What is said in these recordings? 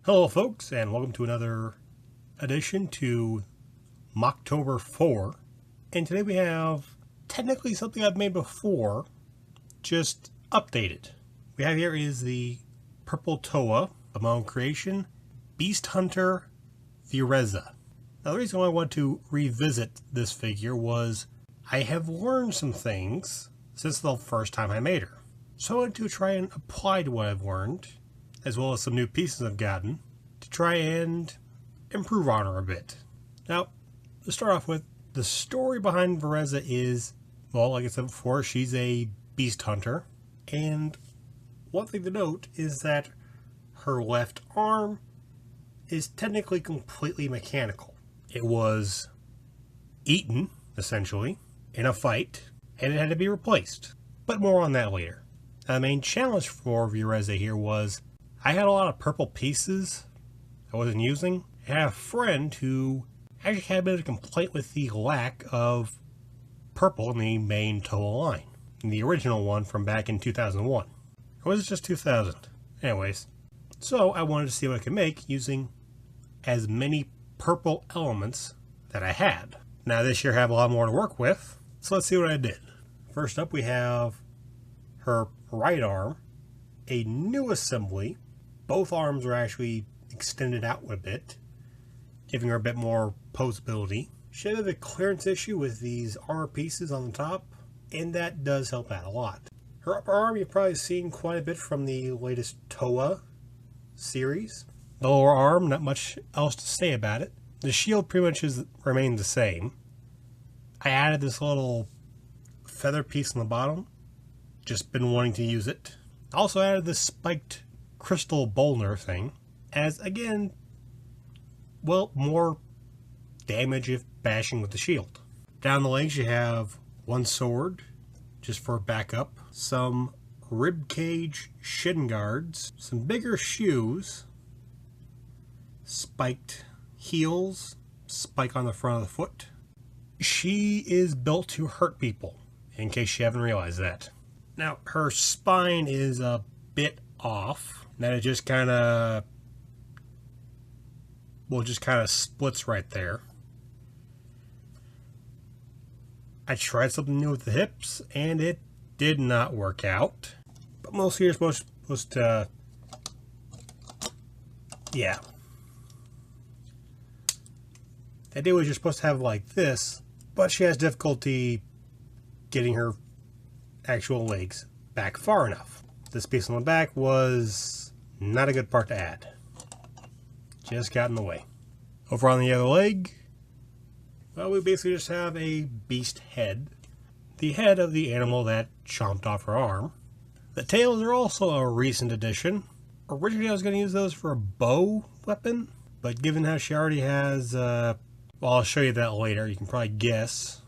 Hello folks, and welcome to another addition to MOCtober 4. And today we have technically something I've made before, just updated. We have here is the Purple Toa of my own creation, Beast Hunter Veresa. Now the reason why I want to revisit this figure was I have learned some things since the first time I made her. So I wanted to try and apply to what I've learned, as well as some new pieces I've gotten, to try and improve on her a bit. Now, to start off with, the story behind Veresa is, well, like I said before, she's a beast hunter, and one thing to note is that her left arm is technically completely mechanical. It was eaten, essentially, in a fight, and it had to be replaced. But more on that later. Now, the main challenge for Veresa here was I had a lot of purple pieces I wasn't using. I had a friend who actually had a bit of a complaint with the lack of purple in the main Toa line. In the original one from back in 2001. Or was it just 2000? Anyways, so I wanted to see what I could make using as many purple elements that I had. Now this year I have a lot more to work with, so let's see what I did. First up we have her right arm, a new assembly. Both arms are actually extended out a bit, giving her a bit more posability. She had a clearance issue with these armor pieces on the top, and that does help out a lot. Her upper arm you've probably seen quite a bit from the latest Toa series. The lower arm, not much else to say about it. The shield pretty much remained the same. I added this little feather piece on the bottom. Just been wanting to use it. I also added this spiked crystal bowler thing, as again, well, more damage if bashing with the shield. Down the legs you have one sword, just for backup, some ribcage shin guards, some bigger shoes, spiked heels, spike on the front of the foot. She is built to hurt people, in case you haven't realized that. Now, her spine is a bit off. That it just kind of, well, just kind of splits right there. I tried something new with the hips, and it did not work out. But mostly you're supposed to, yeah. The idea was you're supposed to have like this, but she has difficulty getting her actual legs back far enough. This piece on the back was not a good part to add. Just got in the way. Over on the other leg, well, we basically just have a beast head. The head of the animal that chomped off her arm. The tails are also a recent addition. Originally I was going to use those for a bow weapon, but given how she already has, well, I'll show you that later. You can probably guess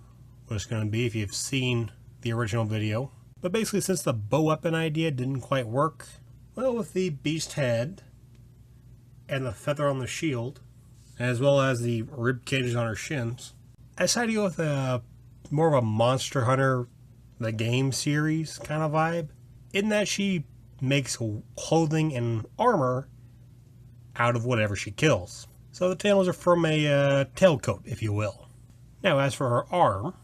what it's going to be if you've seen the original video. But basically, since the bow weapon idea didn't quite work, well, with the beast head and the feather on the shield, as well as the rib cages on her shins, I decided to go with a more of a Monster Hunter the game series kind of vibe, in that she makes clothing and armor out of whatever she kills. So the tails are from a tailcoat, if you will. Now, as for her arm,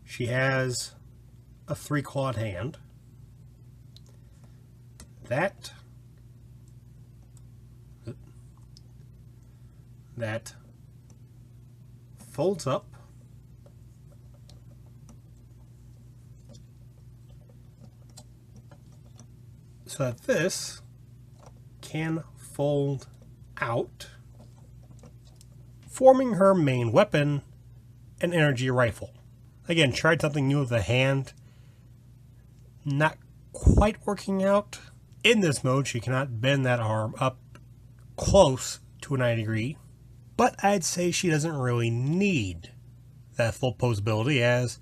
she has a 3-clawed hand. That folds up so that this can fold out, forming her main weapon, an energy rifle. Again, tried something new with the hand. Not quite working out. In this mode, she cannot bend that arm up close to a 90 degree. But I'd say she doesn't really need that full posability, as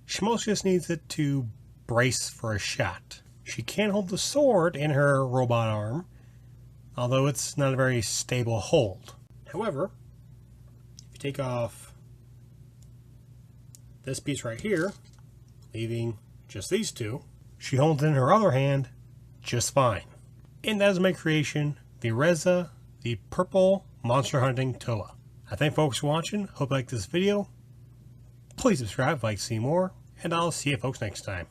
she mostly just needs it to brace for a shot. She can hold the sword in her robot arm, although it's not a very stable hold. However, if you take off this piece right here, leaving just these two, she holds in her other hand just fine. And that is my creation, Veresa, the purple monster hunting Toa. I thank folks for watching. Hope you like this video. Please subscribe if you'd like to see more, and I'll see you folks next time.